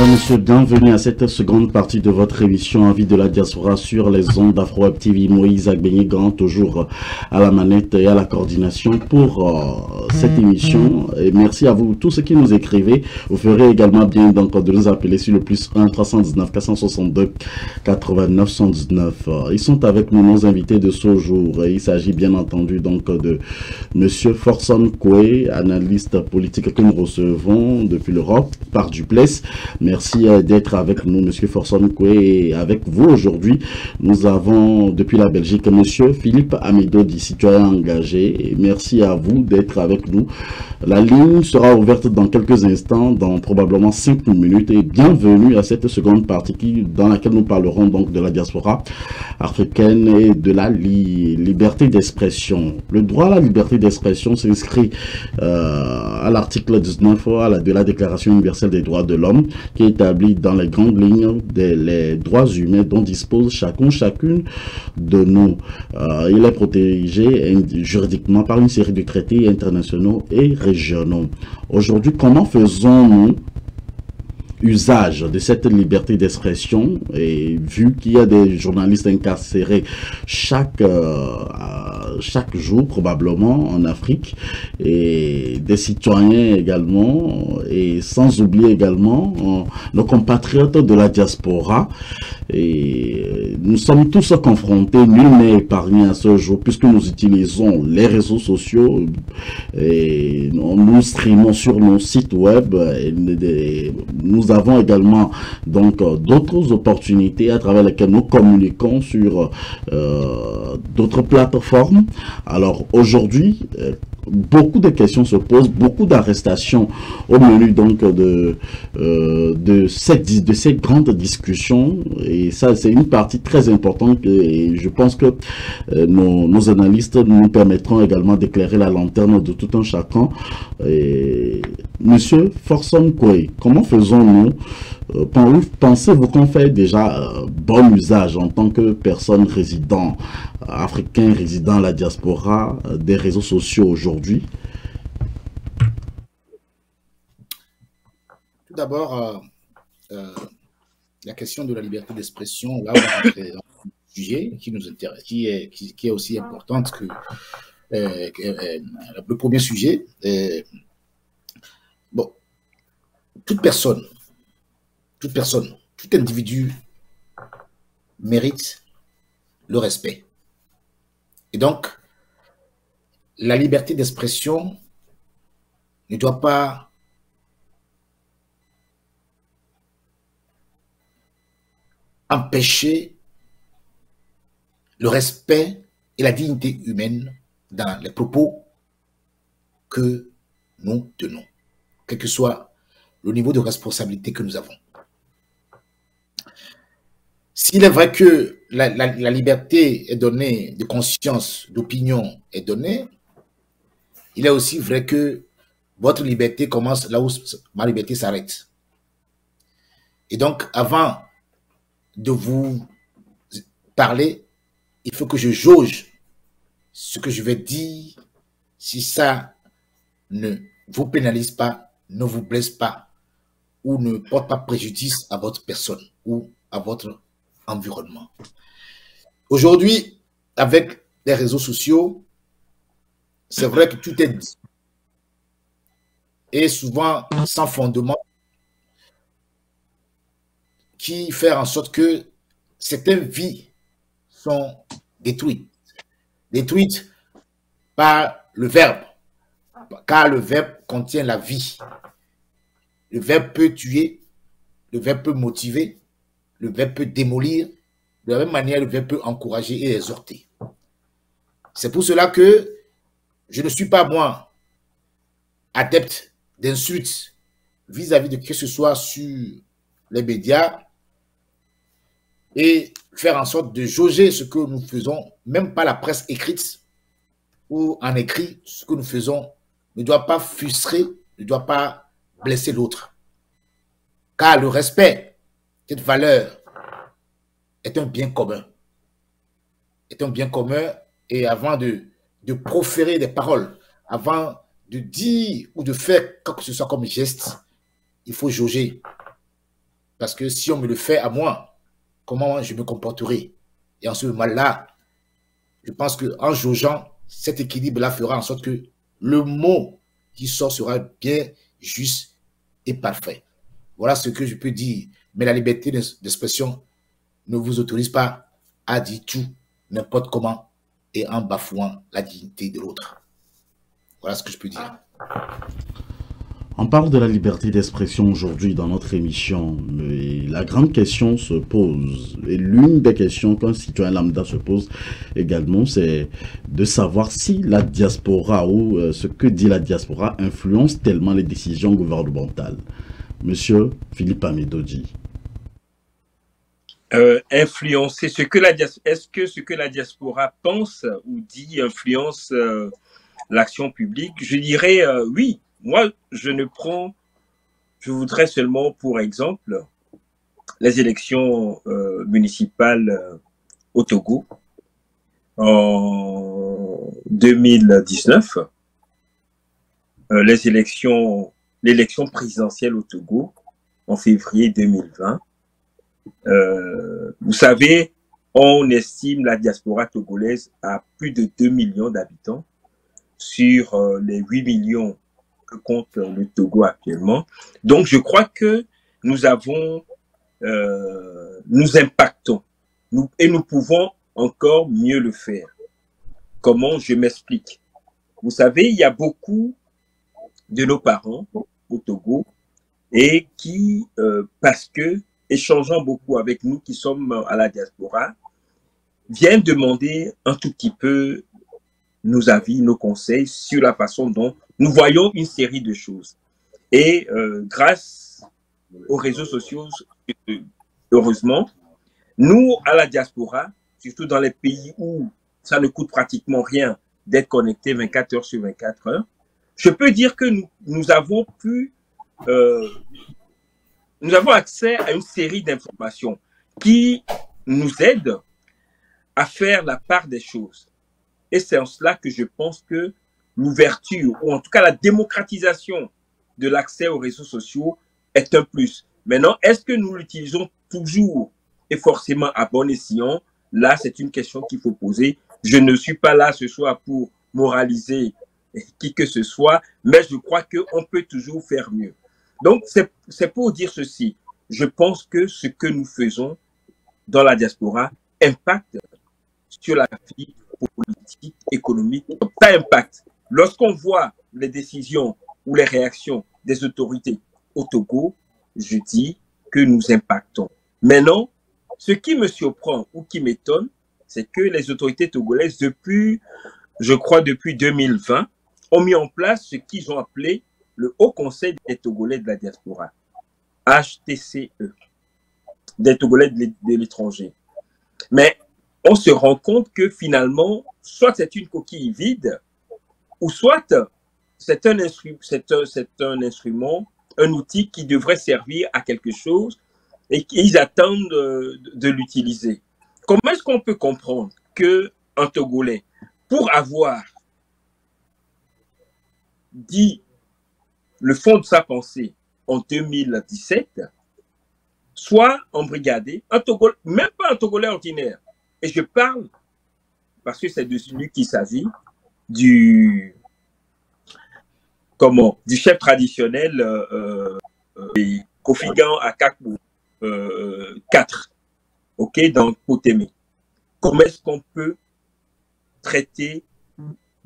Mesdames, Messieurs, bienvenue à cette seconde partie de votre émission Envie de la diaspora sur les ondes d'Afro-Web TV. Moïse Agbenye-Grand, toujours à la manette et à la coordination pour cette émission. Et merci à vous, tous ceux qui nous écrivez. Vous ferez également bien donc de nous appeler sur le plus 1 319 462 89 119. Ils sont avec nous, nos invités de ce jour. Il s'agit bien entendu donc de Monsieur Forson Koué, analyste politique que nous recevons depuis l'Europe par Duplessis. Merci d'être avec nous, Monsieur Forson Koué. Et avec vous aujourd'hui, nous avons depuis la Belgique Monsieur Philippe Amidodi, citoyen engagé. Et merci à vous d'être avec nous. La ligne sera ouverte dans quelques instants, dans probablement 5 minutes. Et bienvenue à cette seconde partie dans laquelle nous parlerons donc de la diaspora africaine et de la liberté d'expression. Le droit à la liberté d'expression s'inscrit à l'article 19 de la Déclaration universelle des droits de l'homme, qui établit dans les grandes lignes les droits humains dont dispose chacune de nous. Il est protégé juridiquement par une série de traités internationaux et régionaux. Aujourd'hui, comment faisons-nous usage de cette liberté d'expression, et vu qu'il y a des journalistes incarcérés chaque jour probablement en Afrique, et des citoyens également, et sans oublier également nos compatriotes de la diaspora, et nous sommes tous confrontés, nul n'est épargné à ce jour, puisque nous utilisons les réseaux sociaux et nous streamons sur nos sites web, et nous avons également donc d'autres opportunités à travers lesquelles nous communiquons sur d'autres plateformes. Alors aujourd'hui, beaucoup de questions se posent, beaucoup d'arrestations au menu donc de ces grandes discussions, et ça c'est une partie très importante, et je pense que nos analystes nous permettront également d'éclairer la lanterne de tout un chacun. Et Monsieur Forson Koué, comment faisons-nous, pensez-vous qu'on fait déjà bon usage en tant que personne résidant africain, résidant à la diaspora, des réseaux sociaux aujourd'hui? Tout d'abord, la question de la liberté d'expression, là on va rentrer dans un sujet qui nous intéresse, qui est aussi importante que le premier sujet. Bon, toute personne, tout individu mérite le respect. Et donc, la liberté d'expression ne doit pas empêcher le respect et la dignité humaine dans les propos que nous tenons, quel que soit le niveau de responsabilité que nous avons. S'il est vrai que la liberté est donnée, de conscience, d'opinion est donnée, il est aussi vrai que votre liberté commence là où ma liberté s'arrête. Et donc, avant de vous parler, il faut que je jauge ce que je vais dire, si ça ne vous pénalise pas, ne vous blesse pas, ou ne porte pas préjudice à votre personne ou à votre environnement. Aujourd'hui, avec les réseaux sociaux, c'est vrai que tout est dit. Et souvent sans fondement, qui fait en sorte que certaines vies sont détruites. Détruites par le verbe, car le verbe contient la vie. Le verbe peut tuer, le verbe peut motiver, le verbe peut démolir. De la même manière, le verbe peut encourager et exhorter. C'est pour cela que je ne suis pas, moi, adepte d'insultes vis-à-vis de qui que ce soit sur les médias, et faire en sorte de jauger ce que nous faisons, même pas la presse écrite ou en écrit, ce que nous faisons ne doit pas frustrer, ne doit pas blesser l'autre. Car le respect, cette valeur, est un bien commun. Est un bien commun, et avant de proférer des paroles, avant de dire ou de faire quoi que ce soit comme geste, il faut jauger. Parce que si on me le fait à moi, comment je me comporterai? Et en ce moment-là, je pense qu'en jaugeant, cet équilibre-là fera en sorte que le mot qui sort sera bien juste et parfait. Voilà ce que je peux dire. Mais la liberté d'expression ne vous autorise pas à dire tout, n'importe comment, et en bafouant la dignité de l'autre. Voilà ce que je peux dire. On parle de la liberté d'expression aujourd'hui dans notre émission, mais la grande question se pose, et l'une des questions qu'un citoyen lambda se pose également, c'est de savoir si la diaspora ou ce que dit la diaspora influence tellement les décisions gouvernementales. Monsieur Philippe Amedodji. Influencer est-ce que ce que la diaspora pense ou dit influence l'action publique? Je dirais oui. Moi, je voudrais seulement pour exemple les élections municipales au Togo en 2019, l'élection présidentielle au Togo en février 2020. Vous savez, on estime la diaspora togolaise à plus de 2 millions d'habitants sur les 8 millions que compte le Togo actuellement. Donc, je crois que nous impactons et nous pouvons encore mieux le faire. Comment? Je m'explique. Vous savez, il y a beaucoup de nos parents au Togo et qui, parce que échangeant beaucoup avec nous qui sommes à la diaspora, viennent demander un tout petit peu nos avis, nos conseils sur la façon dont nous voyons une série de choses. Et grâce aux réseaux sociaux, heureusement, nous, à la diaspora, surtout dans les pays où ça ne coûte pratiquement rien d'être connecté 24 heures sur 24 heures, je peux dire que nous avons accès à une série d'informations qui nous aident à faire la part des choses. Et c'est en cela que je pense que l'ouverture, ou en tout cas la démocratisation de l'accès aux réseaux sociaux est un plus. Maintenant, est-ce que nous l'utilisons toujours et forcément à bon escient? Là, c'est une question qu'il faut poser. Je ne suis pas là ce soir pour moraliser qui que ce soit, mais je crois qu'on peut toujours faire mieux. Donc, c'est pour dire ceci. Je pense que ce que nous faisons dans la diaspora impacte sur la vie politique, économique. Ça impacte. Lorsqu'on voit les décisions ou les réactions des autorités au Togo, je dis que nous impactons. Maintenant, ce qui me surprend ou qui m'étonne, c'est que les autorités togolaises, depuis 2020, ont mis en place ce qu'ils ont appelé le Haut Conseil des Togolais de la diaspora, HTCE, des Togolais de l'étranger. Mais on se rend compte que finalement, soit c'est une coquille vide, ou soit c'est un instrument, un outil qui devrait servir à quelque chose et qu'ils attendent de l'utiliser. Comment est-ce qu'on peut comprendre qu'un Togolais, pour avoir dit le fond de sa pensée en 2017, soit embrigadé, même pas un Togolais ordinaire. Et je parle, parce que c'est de celui qu'il s'agit, du chef traditionnel Kofigan Akakbo 4, ok, dans Potémé. Comment est-ce qu'on peut traiter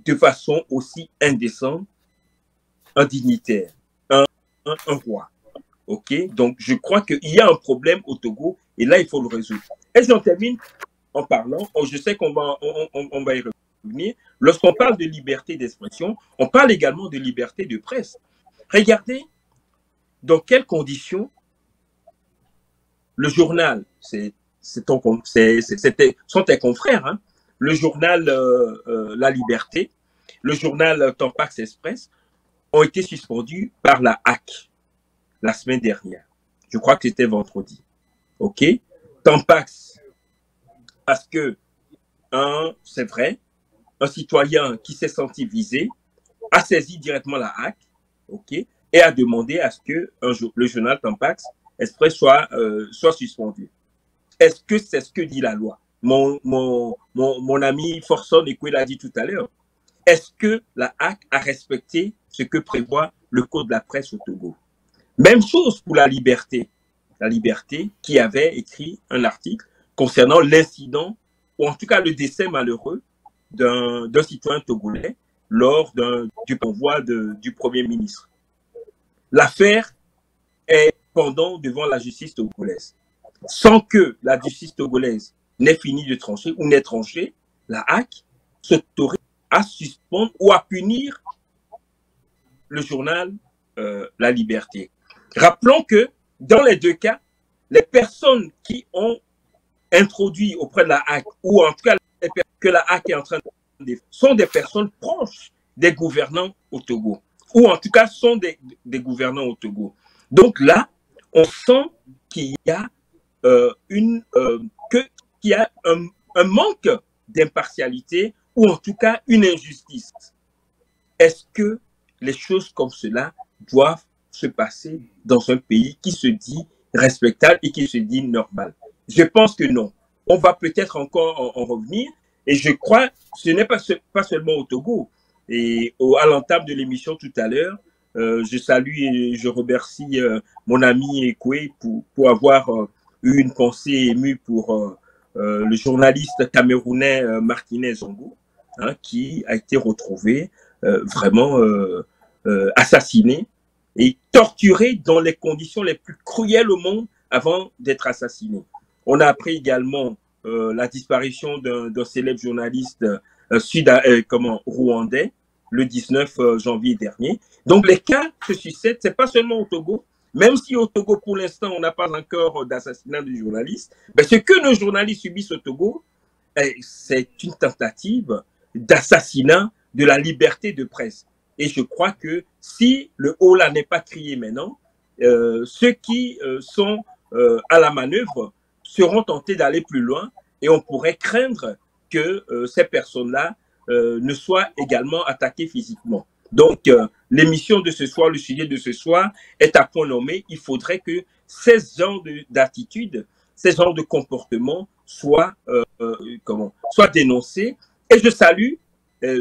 de façon aussi indécente un dignitaire, un roi? Ok, donc je crois qu'il y a un problème au Togo et là il faut le résoudre. Et j'en termine en parlant, je sais qu'on va y revenir, lorsqu'on parle de liberté d'expression, on parle également de liberté de presse. Regardez dans quelles conditions le journal, sont tes confrères, hein, le journal La Liberté, le journal Tampax Express ont été suspendus par la HAC la semaine dernière. Je crois que c'était vendredi. OK? Tampax, parce que, c'est vrai, un citoyen qui s'est senti visé a saisi directement la HAC, OK, et a demandé à ce que le journal Tampax express soit suspendu. Est-ce que c'est ce que dit la loi? Mon ami Forson Ekwe l'a dit tout à l'heure. Est-ce que la HAC a respecté ce que prévoit le code de la presse au Togo? Même chose pour la liberté. La liberté qui avait écrit un article concernant l'incident, ou en tout cas le décès malheureux d'un citoyen togolais lors du convoi du Premier ministre. L'affaire est pendant devant la justice togolaise. Sans que la justice togolaise n'ait fini de trancher ou n'ait tranché, la HAC s'autorise à suspendre ou à punir le journal La Liberté. Rappelons que dans les deux cas, les personnes qui ont introduit auprès de la HAC, ou en tout cas que la HAC est en train de défendre, sont des personnes proches des gouvernants au Togo, ou en tout cas sont des gouvernants au Togo. Donc là, on sent qu'il y a un manque d'impartialité ou en tout cas une injustice. Est-ce que les choses comme cela doivent se passer dans un pays qui se dit respectable et qui se dit normal? Je pense que non. On va peut-être encore en revenir et je crois que ce n'est pas seulement au Togo. Et à l'entame de l'émission tout à l'heure, je salue et je remercie mon ami Ekwe pour avoir eu une pensée émue pour le journaliste camerounais Martinez Zongo, hein, qui a été retrouvé vraiment assassiné et torturé dans les conditions les plus cruelles au monde avant d'être assassiné. On a appris également la disparition d'un célèbre journaliste rwandais le 19 janvier dernier. Donc les cas se succèdent, c'est pas seulement au Togo, même si au Togo pour l'instant on n'a pas encore d'assassinat de journalistes, mais ce que nos journalistes subissent au Togo, c'est une tentative d'assassinat de la liberté de presse. Et je crois que si le haut-là n'est pas crié maintenant, ceux qui sont à la manœuvre seront tentés d'aller plus loin et on pourrait craindre que ces personnes-là ne soient également attaquées physiquement. Donc, l'émission de ce soir, le sujet de ce soir est à point nommé. Il faudrait que ces genres d'attitudes, ces genres de comportements soient dénoncés. Et je salue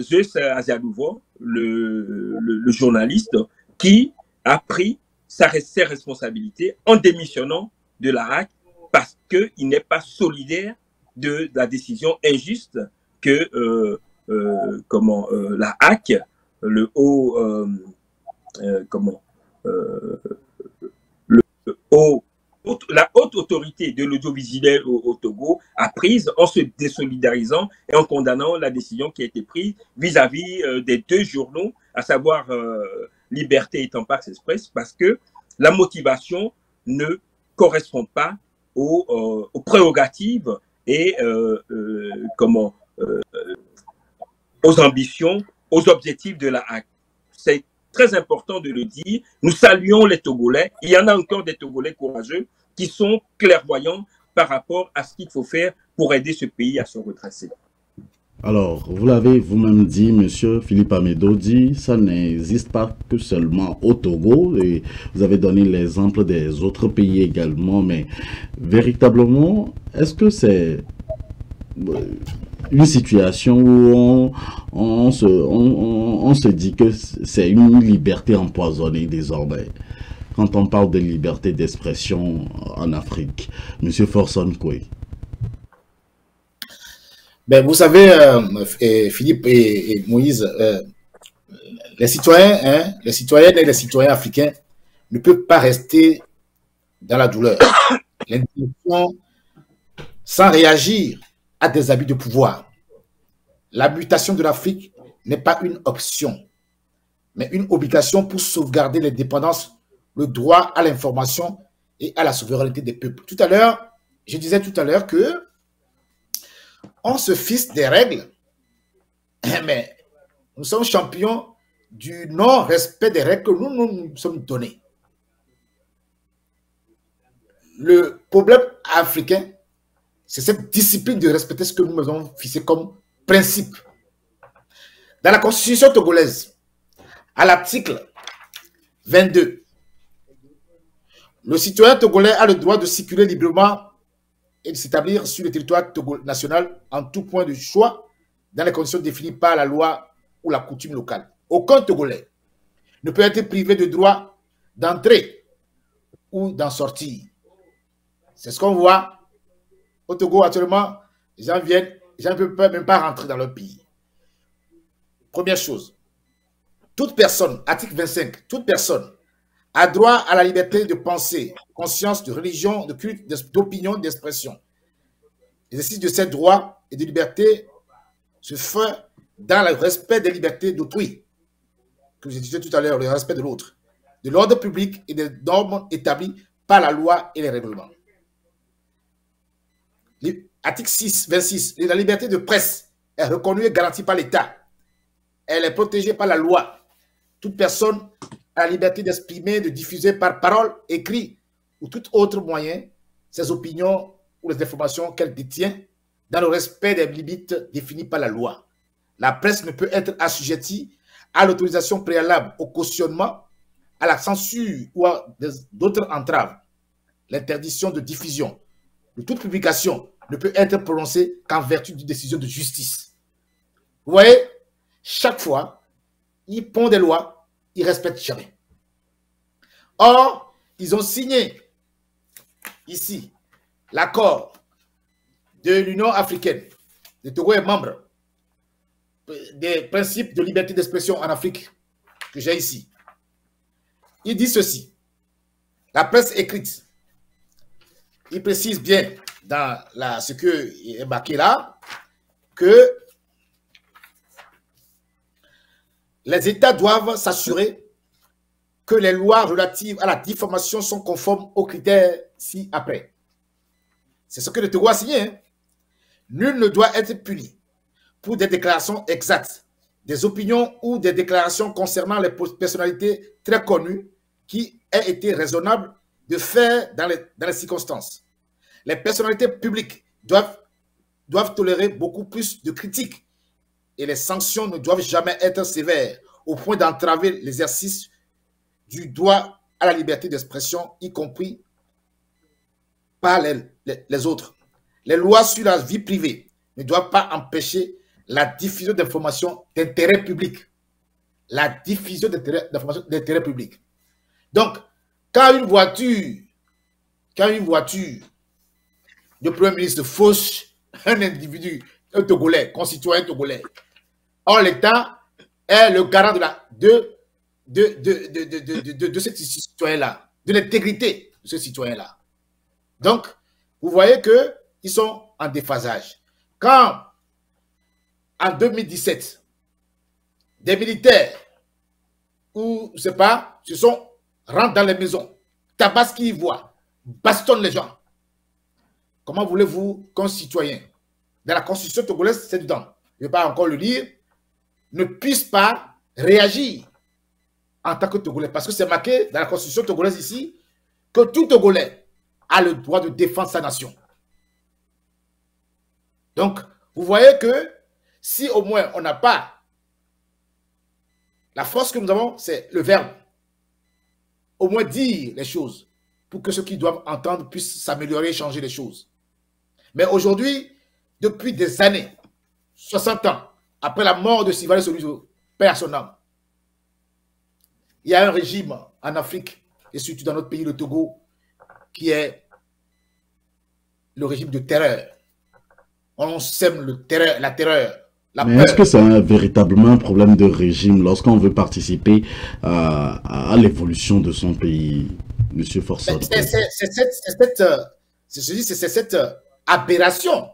Zeus Aziadouvo, le journaliste, qui a pris ses responsabilités en démissionnant de la HAC parce qu'il n'est pas solidaire de la décision injuste que la HAC, la haute autorité de l'audiovisuel au Togo a prise en se désolidarisant et en condamnant la décision qui a été prise vis-à-vis des deux journaux, à savoir Liberté et Tampax Express, parce que la motivation ne correspond pas aux prérogatives et aux ambitions, aux objectifs de la HAC. C'est très important de le dire. Nous saluons les Togolais. Il y en a encore des Togolais courageux qui sont clairvoyants par rapport à ce qu'il faut faire pour aider ce pays à se redresser. Alors, vous l'avez vous-même dit, monsieur Philippe Amedo dit, ça n'existe pas que seulement au Togo, et vous avez donné l'exemple des autres pays également, mais véritablement, est-ce que c'est une situation où on se dit que c'est une liberté empoisonnée désormais, quand on parle de liberté d'expression en Afrique? Monsieur Forson Ekwe. Ben, vous savez, Philippe et Moïse, les citoyens, les citoyennes et les citoyens africains ne peuvent pas rester dans la douleur, l'indignation, sans réagir à des abus de pouvoir. La mutation de l'Afrique n'est pas une option, mais une obligation pour sauvegarder l'indépendance, le droit à l'information et à la souveraineté des peuples. Tout à l'heure, je disais tout à l'heure que on se fixe des règles, mais nous sommes champions du non-respect des règles que nous sommes donnés. Le problème africain, c'est cette discipline de respecter ce que nous avons fixé comme principe. Dans la constitution togolaise, à l'article 22, Le citoyen togolais a le droit de circuler librement et de s'établir sur le territoire national en tout point de choix dans les conditions définies par la loi ou la coutume locale. Aucun Togolais ne peut être privé de droit d'entrer ou d'en sortir. C'est ce qu'on voit au Togo actuellement. Les gens viennent, les gens ne peuvent même pas rentrer dans leur pays. Première chose, toute personne, article 25, toute personne a droit à la liberté de pensée, conscience, de religion, de culte, d'opinion, d'expression. L'exercice de ces droits et de liberté se fait dans le respect des libertés d'autrui, que j'ai dit tout à l'heure, le respect de l'autre, de l'ordre public et des normes établies par la loi et les règlements. Article 6, 26, la liberté de presse est reconnue et garantie par l'État. Elle est protégée par la loi. Toute personne a la liberté d'exprimer, de diffuser par parole, écrit ou tout autre moyen ses opinions ou les informations qu'elle détient dans le respect des limites définies par la loi. La presse ne peut être assujettie à l'autorisation préalable, au cautionnement, à la censure ou à d'autres entraves. L'interdiction de diffusion de toute publication ne peut être prononcée qu'en vertu d'une décision de justice. Vous voyez, chaque fois, ils pondent des lois, ils ne respectent jamais. Or, ils ont signé ici l'accord de l'Union africaine. Le Togo est membre des principes de liberté d'expression en Afrique que j'ai ici. Il dit ceci, la presse écrite, il précise bien dans ce qui est marqué là, que les États doivent s'assurer que les lois relatives à la diffamation sont conformes aux critères ci-après. C'est ce que le Togo a signé. Hein? Nul ne doit être puni pour des déclarations exactes, des opinions ou des déclarations concernant les personnalités très connues qui aient été raisonnables de faire dans les circonstances. Les personnalités publiques doivent tolérer beaucoup plus de critiques et les sanctions ne doivent jamais être sévères au point d'entraver l'exercice du droit à la liberté d'expression, y compris par les autres. Les lois sur la vie privée ne doivent pas empêcher la diffusion d'informations d'intérêt public. La diffusion d'informations d'intérêt public. Donc, quand une voiture de Premier ministre fauche un individu, un Togolais, concitoyen togolais, or l'État est le garant de ce citoyen-là, de l'intégrité de ce citoyen-là. Donc, vous voyez qu'ils sont en déphasage. Quand, en 2017, des militaires, ou je ne sais pas, rentrent dans les maisons, tabassent qui y voient, bastonnent les gens. Comment voulez-vous qu'un citoyen, dans la constitution togolaise, c'est dedans, je ne vais pas encore le lire, ne puisse pas réagir en tant que Togolais? Parce que c'est marqué dans la constitution togolaise ici que tout Togolais a le droit de défendre sa nation. Donc, vous voyez que si au moins on n'a pas la force que nous avons, c'est le verbe. Au moins dire les choses pour que ceux qui doivent entendre puissent s'améliorer et changer les choses. Mais aujourd'hui, depuis des années, 60 ans, après la mort de Sylvanus Olyso, paix à son âme, il y a un régime en Afrique, et surtout dans notre pays, le Togo, qui est le régime de terreur. On sème la terreur, la peur. Mais est-ce que c'est véritablement un problème de régime lorsqu'on veut participer à l'évolution de son pays, M. Forsad? C'est cette aberration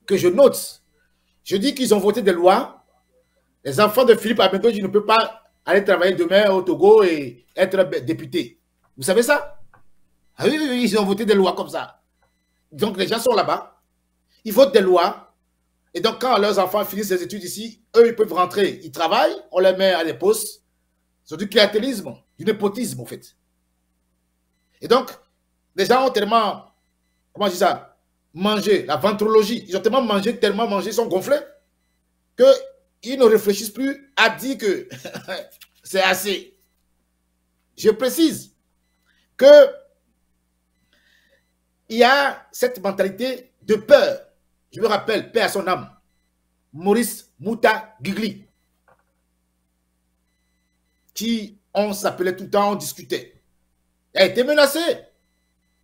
que je note. Je dis qu'ils ont voté des lois. Les enfants de Philippe Abengoji ne peuvent pas aller travailler demain au Togo et être député. Vous savez ça? Ah oui, oui, ils ont voté des lois comme ça. Donc les gens sont là-bas, ils votent des lois, et donc quand leurs enfants finissent les études ici, eux ils peuvent rentrer, ils travaillent, on les met à des postes. C'est du clientélisme, du népotisme en fait. Et donc, les gens ont tellement, comment je dis ça, mangé, la ventrologie, ils ont tellement mangé, ils sont gonflés, qu'ils ne réfléchissent plus à dire que c'est assez. Je précise que il y a cette mentalité de peur. Je me rappelle, paix à son âme, Maurice Mouta Gigli, qui, on s'appelait tout le temps, on discutait. Il a été menacé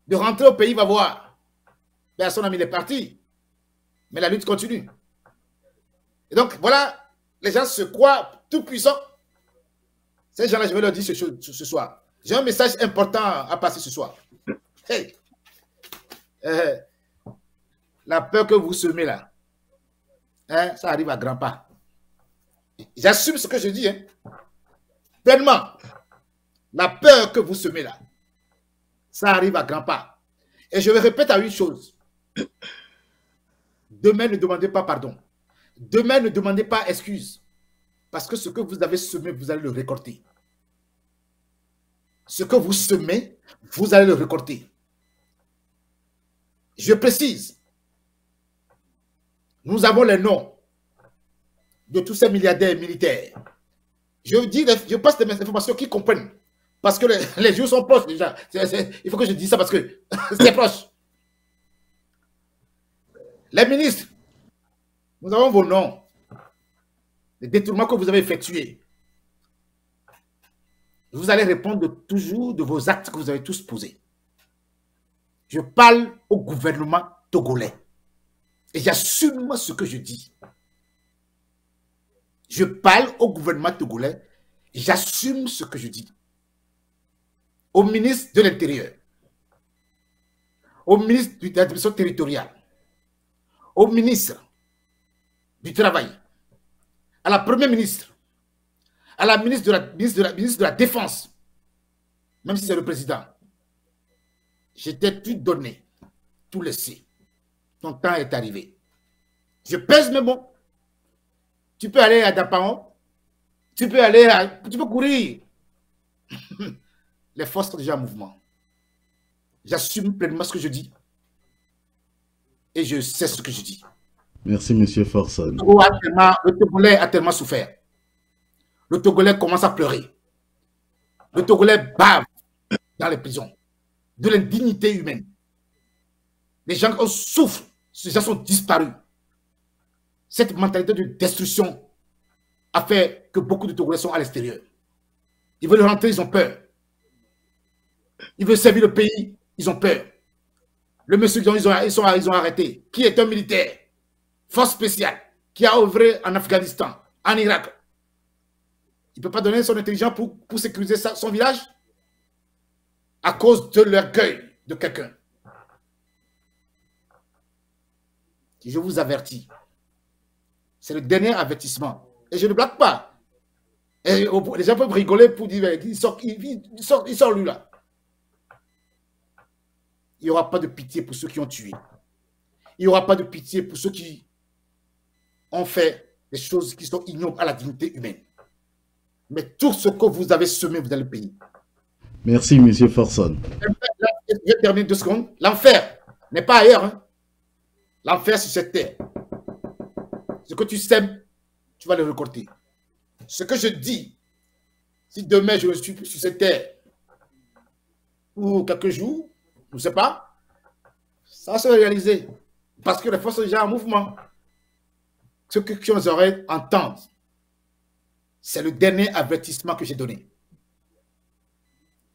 de rentrer au pays, il va voir. Paix à son âme, il est parti. Mais la lutte continue. Et donc, voilà, les gens se croient tout puissants. Ces gens-là, je vais leur dire ce soir. J'ai un message important à passer ce soir. Hey. La peur que vous semez là, hein, ça arrive à grands pas. J'assume ce que je dis, hein, pleinement. La peur que vous semez là, ça arrive à grands pas. Et je vais répéter à une chose. Demain, ne demandez pas pardon. Demain, ne demandez pas excuse. Parce que ce que vous avez semé, vous allez le récolter. Ce que vous semez, vous allez le récolter. Je précise. Nous avons les noms de tous ces milliardaires militaires. Je passe des informations qui comprennent. Parce que les jours sont proches déjà. Il faut que je dise ça parce que c'est proche. Les ministres, nous avons vos noms. Les détournements que vous avez effectués. Vous allez répondre toujours de vos actes que vous avez tous posés. Je parle au gouvernement togolais. Et j'assume ce que je dis. Je parle au gouvernement togolais. Et j'assume ce que je dis. Au ministre de l'Intérieur. Au ministre de l'administration territoriale. Au ministre du Travail. À la première ministre. À la ministre de la Défense. Même si c'est le président. J'étais tout donné. Tout laissé. Ton temps est arrivé. Je pèse mes mots. Tu peux aller à Dapaon. Tu peux courir. Les forces sont déjà en mouvement. J'assume pleinement ce que je dis. Et je sais ce que je dis. Merci, M. Forson. Le Togolais a tellement souffert. Le Togolais commence à pleurer. Le Togolais bave dans les prisons. De l'indignité humaine. Les gens souffrent. Ces gens sont disparus. Cette mentalité de destruction a fait que beaucoup de Togolais sont à l'extérieur. Ils veulent rentrer, ils ont peur. Ils veulent servir le pays, ils ont peur. Le monsieur qu'ils ont arrêté, qui est un militaire, force spéciale, qui a œuvré en Afghanistan, en Irak. Il ne peut pas donner son intelligence pour sécuriser son village à cause de l'orgueil de quelqu'un. Je vous avertis. C'est le dernier avertissement. Et je ne blague pas. Et les gens peuvent rigoler pour dire il sort lui là. Il n'y aura pas de pitié pour ceux qui ont tué. Il n'y aura pas de pitié pour ceux qui ont fait des choses qui sont ignobles à la dignité humaine. Mais tout ce que vous avez semé, vous allez le payer. Merci, M. Forson. Je vais terminer 2 secondes. L'enfer n'est pas ailleurs. Hein. L'enfer, c'est cette terre. Ce que tu sèmes, tu vas le récolter. Ce que je dis, si demain je suis sur cette terre pour quelques jours, je ne sais pas, ça va se réaliser. Parce que les forces sont déjà en mouvement. Ceux qui ont les oreilles entendent. C'est le dernier avertissement que j'ai donné.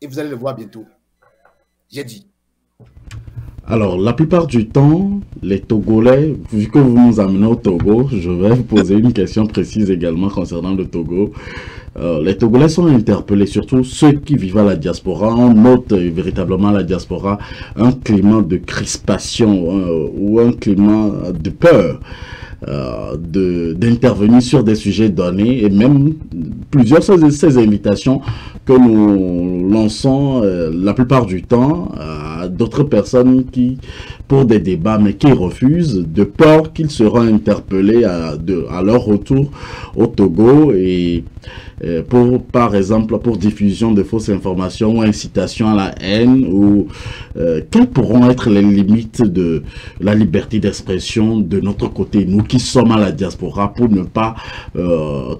Et vous allez le voir bientôt. J'ai dit. Alors, la plupart du temps, les Togolais, vu que vous nous amenez au Togo, je vais vous poser une question précise également concernant le Togo. Les Togolais sont interpellés, surtout ceux qui vivent à la diaspora. On note véritablement à la diaspora un climat de crispation ou un climat de peur. D'intervenir sur des sujets donnés et même plusieurs de ces invitations que nous lançons la plupart du temps à d'autres personnes qui pour des débats mais qui refusent de peur qu'ils seront interpellés à leur retour au Togo et par exemple pour diffusion de fausses informations ou incitation à la haine ou quelles pourront être les limites de la liberté d'expression de notre côté, nous qui sommes à la diaspora, pour ne pas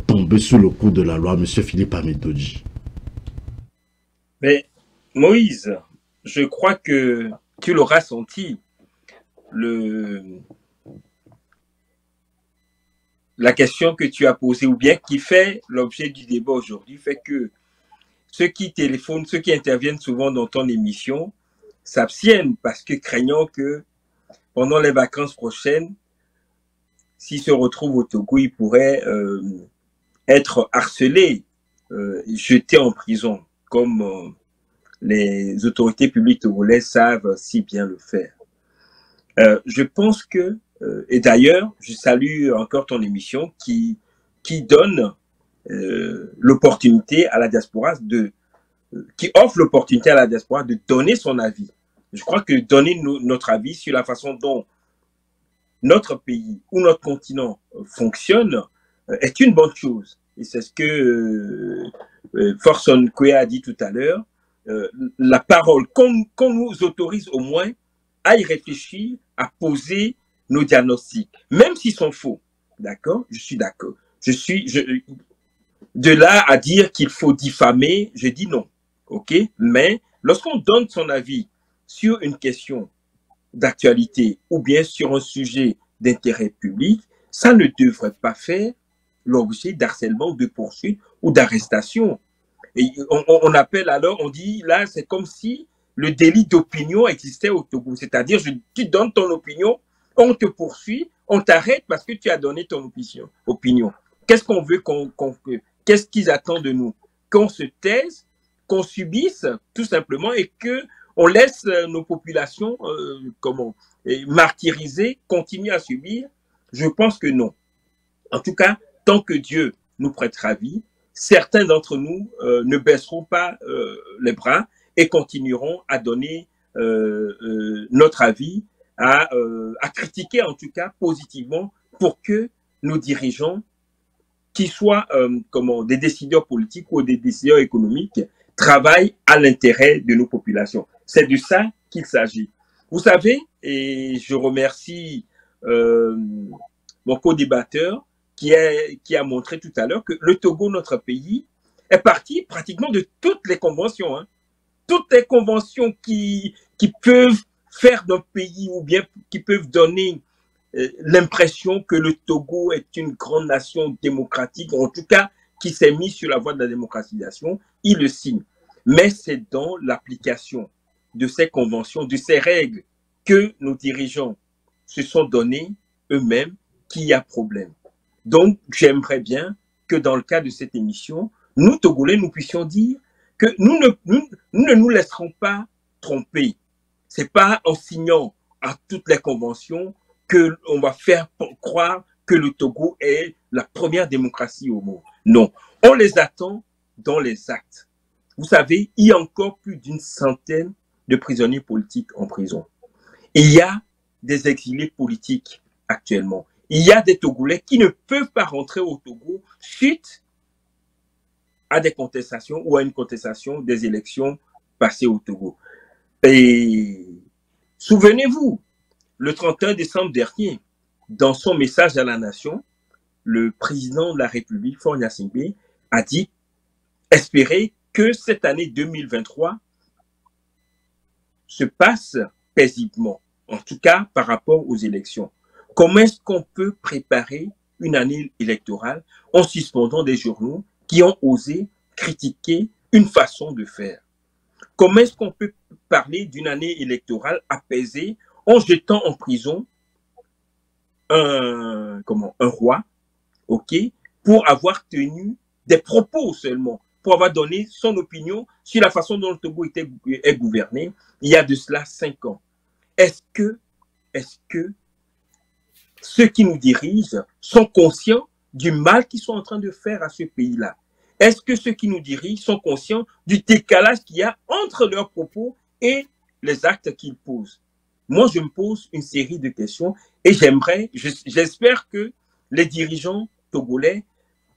tomber sous le coup de la loi, M. Philippe Amedodji? Mais Moïse, je crois que tu l'auras senti, la question que tu as posée, ou bien qui fait l'objet du débat aujourd'hui, fait que ceux qui téléphonent, ceux qui interviennent souvent dans ton émission, s'abstiennent parce que craignant que pendant les vacances prochaines, s'ils se retrouvent au Togo, ils pourraient être harcelés, jetés en prison, comme les autorités publiques togolaises savent si bien le faire. Je pense que, et d'ailleurs, je salue encore ton émission qui donne l'opportunité à la diaspora qui offre l'opportunité à la diaspora de donner son avis. Je crois que donner notre avis sur la façon dont notre pays ou notre continent fonctionne est une bonne chose. Et c'est ce que Forson Kwe a dit tout à l'heure. La parole, qu'on nous autorise au moins à y réfléchir, à poser nos diagnostics, même s'ils sont faux. D'accord? Je suis d'accord. De là à dire qu'il faut diffamer, je dis non. OK? Mais lorsqu'on donne son avis sur une question d'actualité ou bien sur un sujet d'intérêt public, ça ne devrait pas faire l'objet d'harcèlement, de poursuite ou d'arrestation. Et on appelle alors, on dit là, c'est comme si le délit d'opinion existait au Togo. C'est-à-dire, tu donnes ton opinion, on te poursuit, on t'arrête parce que tu as donné ton opinion. Qu'est-ce qu'on veut qu'est-ce qu'ils attendent de nous? Qu'on se taise, qu'on subisse, tout simplement, et qu'on laisse nos populations martyrisées, continuer à subir? Je pense que non. En tout cas, tant que Dieu nous prêtera vie, certains d'entre nous ne baisseront pas les bras et continueront à donner notre avis, à critiquer en tout cas positivement pour que nos dirigeants, qu'ils soient des décideurs politiques ou des décideurs économiques, travaillent à l'intérêt de nos populations. C'est de ça qu'il s'agit. Vous savez, et je remercie mon co-débatteur qui a montré tout à l'heure que le Togo, notre pays, est parti pratiquement de toutes les conventions. Hein. Toutes les conventions qui peuvent faire d'un pays ou bien qui peuvent donner l'impression que le Togo est une grande nation démocratique, en tout cas qui s'est mise sur la voie de la démocratisation, il le signe. Mais c'est dans l'application de ces conventions, de ces règles que nos dirigeants se sont donnés eux-mêmes qu'il y a problème. Donc, j'aimerais bien que dans le cas de cette émission, nous, Togolais, nous puissions dire que nous ne nous laisserons pas tromper. Ce n'est pas en signant à toutes les conventions qu'on va faire croire que le Togo est la première démocratie au monde. Non, on les attend dans les actes. Vous savez, il y a encore plus d'une centaine de prisonniers politiques en prison. Il y a des exilés politiques actuellement. Il y a des Togolais qui ne peuvent pas rentrer au Togo suite à des contestations ou à une contestation des élections passées au Togo. Et souvenez-vous, le 31 décembre dernier, dans son message à la nation, le président de la République, Faure Gnassingbé, a dit espérer que cette année 2023 se passe paisiblement, en tout cas par rapport aux élections. Comment est-ce qu'on peut préparer une année électorale en suspendant des journaux qui ont osé critiquer une façon de faire? Comment est-ce qu'on peut parler d'une année électorale apaisée en jetant en prison un roi, ok, pour avoir tenu des propos seulement, pour avoir donné son opinion sur la façon dont le Togo est gouverné il y a de cela 5 ans. Est-ce que ceux qui nous dirigent sont conscients du mal qu'ils sont en train de faire à ce pays-là? Est-ce que ceux qui nous dirigent sont conscients du décalage qu'il y a entre leurs propos et les actes qu'ils posent? Moi, je me pose une série de questions et j'espère que les dirigeants togolais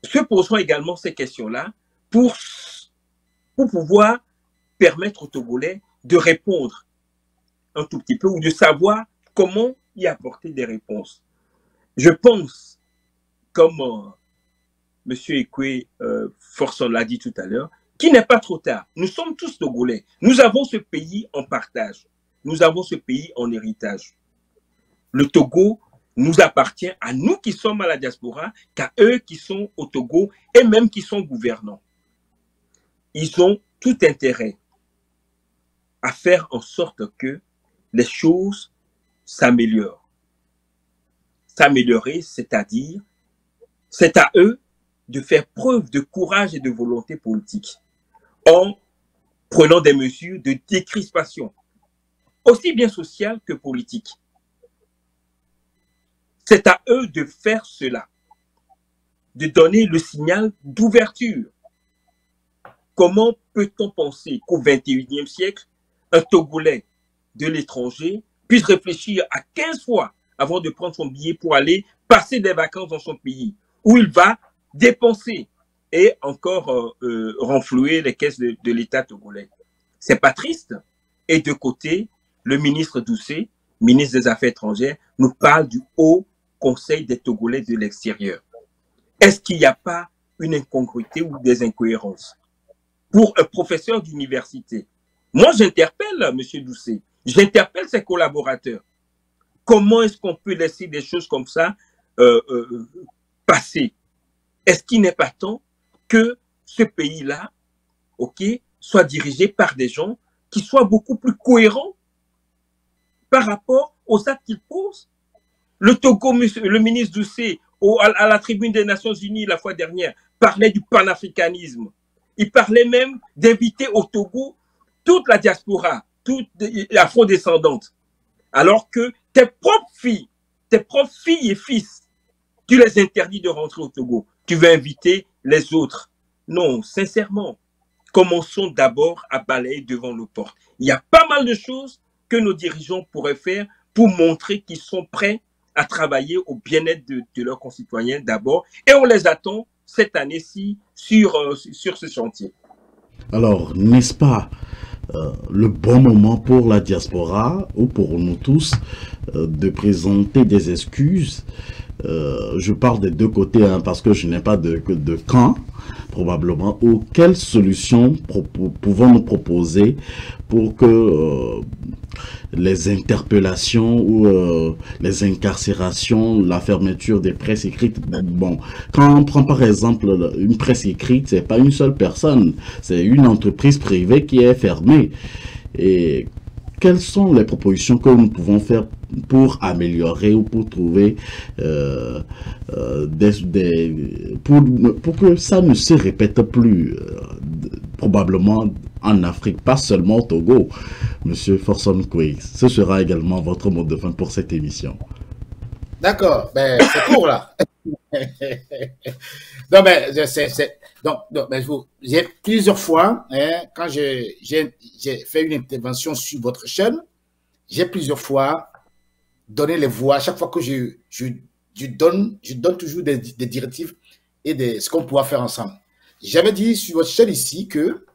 se poseront également ces questions-là pour pouvoir permettre aux Togolais de répondre un tout petit peu ou de savoir comment y apporter des réponses. Je pense, comme M. Ekwe Forson l'a dit tout à l'heure, qu'il n'est pas trop tard. Nous sommes tous Togolais. Nous avons ce pays en partage. nous avons ce pays en héritage. Le Togo nous appartient à nous qui sommes à la diaspora, qu'à eux qui sont au Togo et même qui sont gouvernants. Ils ont tout intérêt à faire en sorte que les choses s'améliorent. S'améliorer, c'est-à-dire, c'est à eux de faire preuve de courage et de volonté politique en prenant des mesures de décrispation, aussi bien sociale que politique. C'est à eux de faire cela, de donner le signal d'ouverture. Comment peut-on penser qu'au XXIe siècle, un Togolais de l'étranger puisse réfléchir à 15 fois avant de prendre son billet pour aller passer des vacances dans son pays, où il va dépenser et encore renflouer les caisses de l'État togolais? C'est pas triste? Et de côté, le ministre Doucet, ministre des Affaires étrangères, nous parle du Haut Conseil des Togolais de l'extérieur. Est-ce qu'il n'y a pas une incongruité ou des incohérences? Pour un professeur d'université, moi j'interpelle M. Doucet, j'interpelle ses collaborateurs. Comment est-ce qu'on peut laisser des choses comme ça passer? Est-ce qu'il n'est pas temps que ce pays-là, soit dirigé par des gens qui soient beaucoup plus cohérents par rapport aux actes qu'ils posent? Le Togo, le ministre Doucet, à la tribune des Nations Unies la fois dernière, parlait du panafricanisme. Il parlait même d'inviter au Togo toute la diaspora, toute l'afro-descendante. Alors que tes propres filles et fils, tu les interdis de rentrer au Togo. Tu veux inviter les autres. Non, sincèrement, commençons d'abord à balayer devant nos portes. Il y a pas mal de choses que nos dirigeants pourraient faire pour montrer qu'ils sont prêts à travailler au bien-être de leurs concitoyens d'abord. Et on les attend cette année-ci sur ce chantier. Alors, n'est-ce pas le bon moment pour la diaspora ou pour nous tous de présenter des excuses? Je parle des deux côtés parce que je n'ai pas de camp probablement. Ou quelles solutions pouvons-nous proposer pour que les interpellations ou les incarcérations, la fermeture des presses écrites, bon, quand on prend par exemple une presse écrite, c'est pas une seule personne, c'est une entreprise privée qui est fermée. Et quelles sont les propositions que nous pouvons faire pour améliorer ou pour trouver pour que ça ne se répète plus probablement en Afrique, pas seulement au Togo? Monsieur Forson Koué, ce sera également votre mot de fin pour cette émission. D'accord, ben, c'est court là. Non, mais j'ai plusieurs fois, quand j'ai fait une intervention sur votre chaîne, j'ai plusieurs fois donné les voix. À chaque fois que je donne toujours des directives et ce qu'on pourra faire ensemble. J'avais dit sur votre chaîne ici que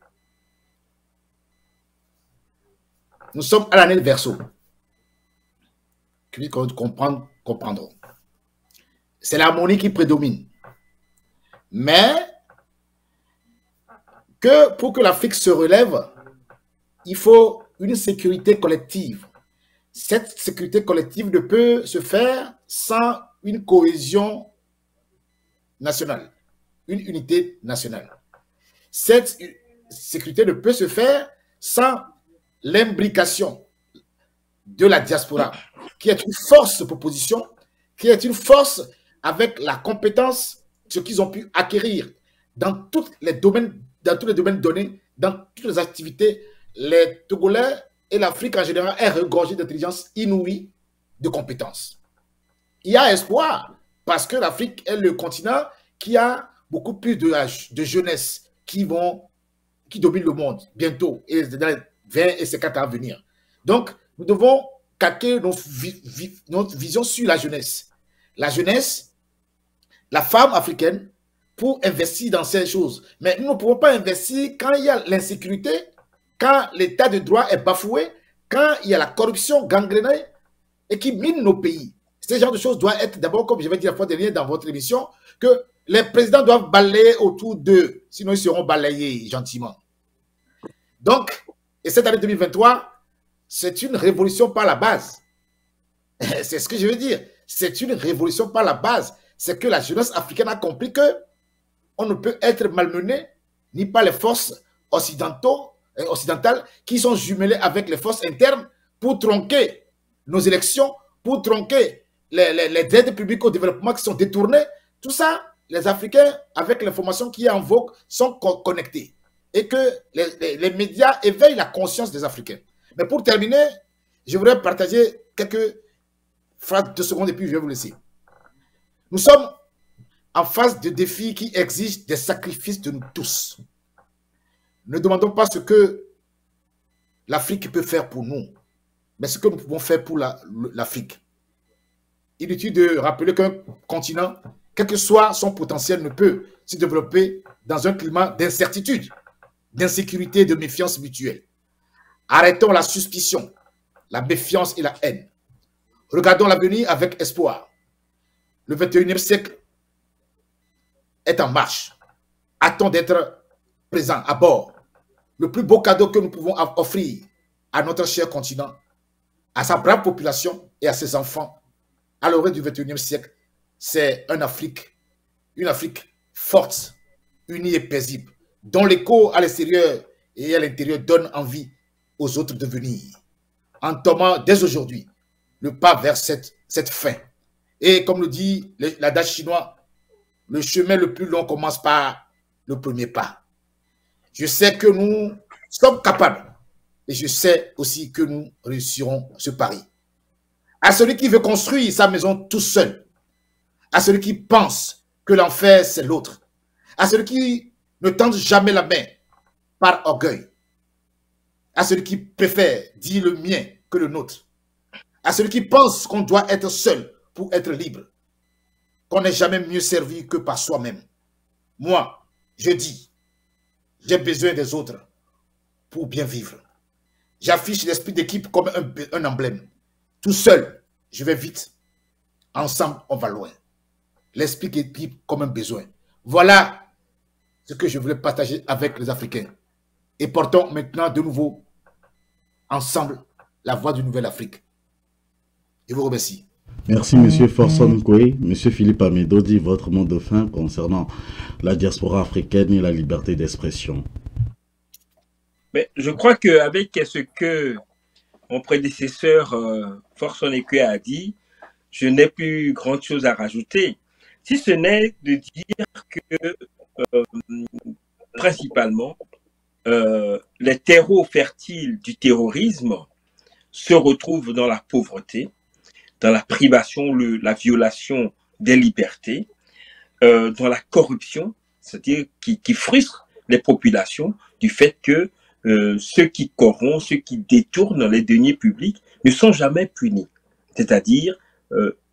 nous sommes à l'année de Verseau. Que comprendront. C'est l'harmonie qui prédomine. Mais pour que l'Afrique se relève, il faut une sécurité collective. Cette sécurité collective ne peut se faire sans une cohésion nationale, une unité nationale. Cette sécurité ne peut se faire sans l'imbrication de la diaspora, qui est une force de proposition, qui est une force avec la compétence, ce qu'ils ont pu acquérir dans tous les domaines donnés, dans toutes les activités. Les Togolais et l'Afrique en général est regorgée d'intelligence inouïe, de compétences. Il y a espoir, parce que l'Afrique est le continent qui a beaucoup plus de jeunesse qui domine le monde bientôt, et dans les 20 et 50 ans à venir. Donc, nous devons calquer notre vision sur la jeunesse. La jeunesse, la femme africaine, pour investir dans ces choses. Mais nous ne pouvons pas investir quand il y a l'insécurité, quand l'état de droit est bafoué, quand il y a la corruption gangrénée et qui mine nos pays. Ce genre de choses doivent être d'abord, comme je vais dire la fois dernière dans votre émission, que les présidents doivent balayer autour d'eux, sinon ils seront balayés gentiment. Donc, et cette année 2023, c'est une révolution par la base. C'est ce que je veux dire. C'est une révolution par la base. C'est que la jeunesse africaine a compris que on ne peut être malmené ni par les forces occidentales qui sont jumelées avec les forces internes pour tronquer nos élections, pour tronquer les aides publiques au développement qui sont détournées. Tout ça, les Africains, avec l'information qui est en vogue, sont connectés. Et que les médias éveillent la conscience des Africains. Mais pour terminer, je voudrais partager quelques phrases de secondes et puis je vais vous laisser. Nous sommes en face de défis qui exigent des sacrifices de nous tous. Ne demandons pas ce que l'Afrique peut faire pour nous, mais ce que nous pouvons faire pour l'Afrique. Il est utile de rappeler qu'un continent, quel que soit son potentiel, ne peut se développer dans un climat d'incertitude, d'insécurité et de méfiance mutuelle. Arrêtons la suspicion, la méfiance et la haine. Regardons l'avenir avec espoir. Le 21e siècle est en marche. Hâtons d'être présents à bord. Le plus beau cadeau que nous pouvons offrir à notre cher continent, à sa brave population et à ses enfants à l'orée du 21e siècle, c'est une Afrique forte, unie et paisible, dont l'écho à l'extérieur et à l'intérieur donne envie aux autres de venir. Entamons dès aujourd'hui le pas vers cette fin. Et comme le dit l'adage chinois, le chemin le plus long commence par le premier pas. Je sais que nous sommes capables et je sais aussi que nous réussirons ce pari. À celui qui veut construire sa maison tout seul, à celui qui pense que l'enfer c'est l'autre, à celui qui ne tente jamais la main par orgueil, à celui qui préfère dire le mien que le nôtre, à celui qui pense qu'on doit être seul pour être libre, qu'on n'est jamais mieux servi que par soi-même. Moi, je dis, j'ai besoin des autres pour bien vivre. J'affiche l'esprit d'équipe comme un emblème. Tout seul, je vais vite. Ensemble, on va loin. L'esprit d'équipe comme un besoin. Voilà ce que je voulais partager avec les Africains. Et portons maintenant de nouveau ensemble la voix d'une nouvelle Afrique. Je vous remercie. Merci, M. Forson Koué. M. Philippe Amédo dit votre mot de fin concernant la diaspora africaine et la liberté d'expression. Mais je crois qu'avec ce que mon prédécesseur Forson Koué a dit, je n'ai plus grand chose à rajouter, si ce n'est de dire que principalement les terreaux fertiles du terrorisme se retrouvent dans la pauvreté, dans la privation, la violation des libertés, dans la corruption, c'est-à-dire qui frustre les populations du fait que ceux qui corrompent, ceux qui détournent les deniers publics ne sont jamais punis, c'est-à-dire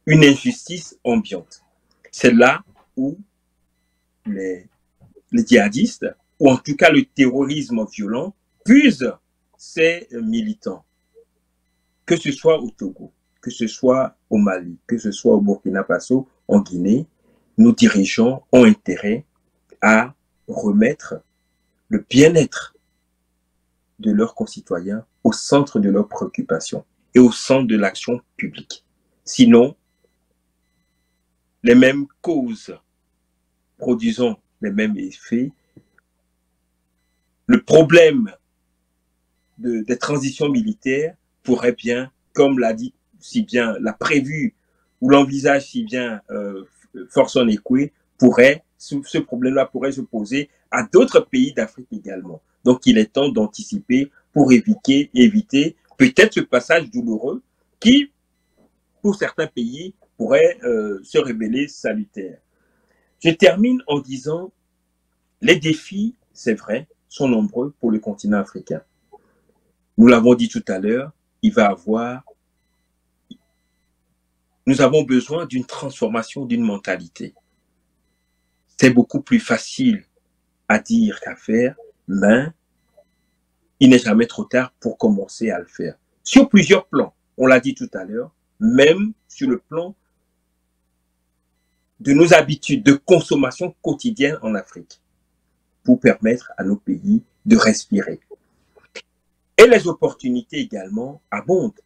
une injustice ambiante. C'est là où les djihadistes, ou en tout cas le terrorisme violent, puise ses militants, que ce soit au Togo, que ce soit au Mali, que ce soit au Burkina Faso, en Guinée. Nos dirigeants ont intérêt à remettre le bien-être de leurs concitoyens au centre de leurs préoccupations et au centre de l'action publique. Sinon, les mêmes causes produisant les mêmes effets, le problème des transitions militaires pourrait bien, comme l'a dit si bien, l'a prévu ou l'envisage si bien Forson Koué, ce problème-là pourrait se poser à d'autres pays d'Afrique également. Donc, il est temps d'anticiper pour éviter peut-être ce passage douloureux qui, pour certains pays, pourrait se révéler salutaire. Je termine en disant, les défis, c'est vrai, sont nombreux pour le continent africain. Nous l'avons dit tout à l'heure, nous avons besoin d'une transformation d'une mentalité. C'est beaucoup plus facile à dire qu'à faire, mais il n'est jamais trop tard pour commencer à le faire. Sur plusieurs plans, on l'a dit tout à l'heure, même sur le plan de nos habitudes de consommation quotidienne en Afrique, pour permettre à nos pays de respirer. Et les opportunités également abondent.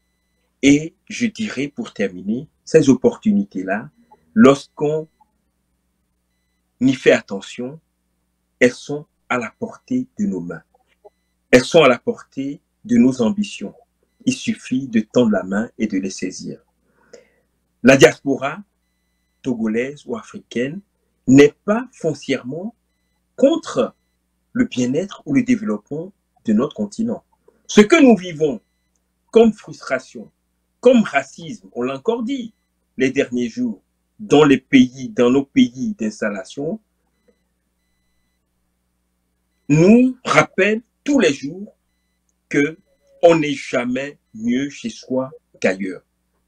Et je dirais pour terminer, ces opportunités-là, lorsqu'on y fait attention, elles sont à la portée de nos mains. Elles sont à la portée de nos ambitions. Il suffit de tendre la main et de les saisir. La diaspora togolaise ou africaine n'est pas foncièrement contre le bien-être ou le développement de notre continent. Ce que nous vivons comme frustration, comme racisme, on l'a encore dit les derniers jours, dans nos pays d'installation, nous rappelle tous les jours qu'on n'est jamais mieux chez soi qu'ailleurs.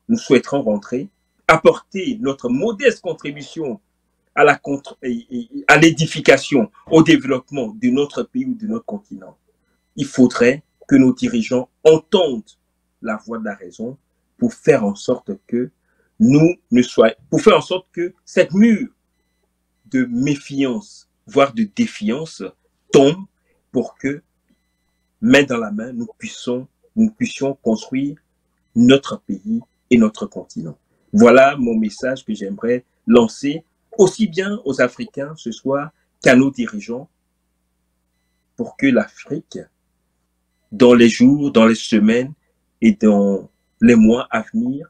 Nous souhaiterons rentrer, apporter notre modeste contribution à l'édification, au développement de notre pays ou de notre continent. Il faudrait que nos dirigeants entendent la voix de la raison pour faire en sorte que cette mur de méfiance, voire de défiance, tombe pour que, main dans la main, nous puissions construire notre pays et notre continent. Voilà mon message que j'aimerais lancer aussi bien aux Africains ce soir qu'à nos dirigeants pour que l'Afrique, dans les jours, dans les semaines et dans les mois à venir,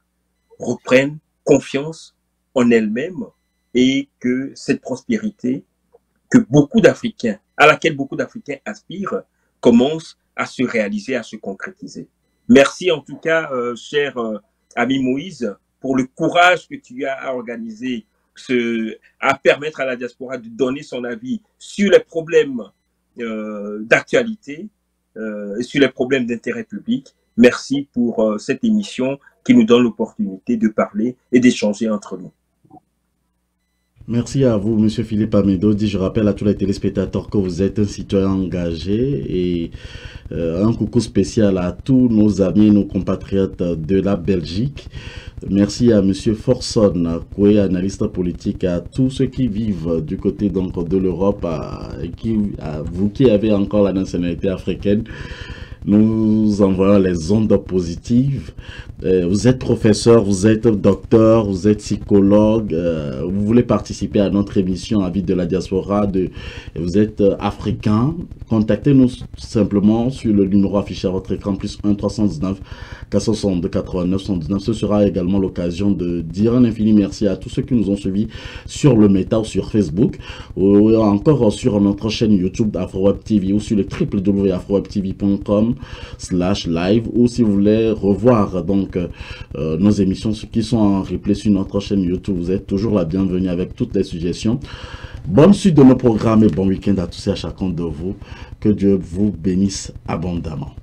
reprenne confiance en elle-même et que cette prospérité à laquelle beaucoup d'Africains aspirent, commence à se réaliser, à se concrétiser. Merci en tout cas, cher ami Moïse, pour le courage que tu as à organiser, à permettre à la diaspora de donner son avis sur les problèmes d'actualité, sur les problèmes d'intérêt public. Merci pour cette émission qui nous donne l'opportunité de parler et d'échanger entre nous. Merci à vous, Monsieur Philippe Amedodi. Je rappelle à tous les téléspectateurs que vous êtes un citoyen engagé et un coucou spécial à tous nos amis et nos compatriotes de la Belgique. Merci à Monsieur Forson, analyste politique, à tous ceux qui vivent du côté donc de l'Europe, vous qui avez encore la nationalité africaine. Nous envoyons les ondes positives. Vous êtes professeur, vous êtes docteur, vous êtes psychologue, vous voulez participer à notre émission Avis de la diaspora, vous êtes africain, contactez-nous simplement sur le numéro affiché à votre écran, plus 1 319 462 89 119. Ce sera également l'occasion de dire un infini merci à tous ceux qui nous ont suivis sur le Meta ou sur Facebook, ou encore sur notre chaîne YouTube AfroWeb TV ou sur le www.afrowebtv.com/live, ou si vous voulez revoir donc nos émissions qui sont en replay sur notre chaîne YouTube, vous êtes toujours la bienvenue avec toutes les suggestions. Bonne suite de nos programmes et bon week-end à tous et à chacun de vous. Que Dieu vous bénisse abondamment.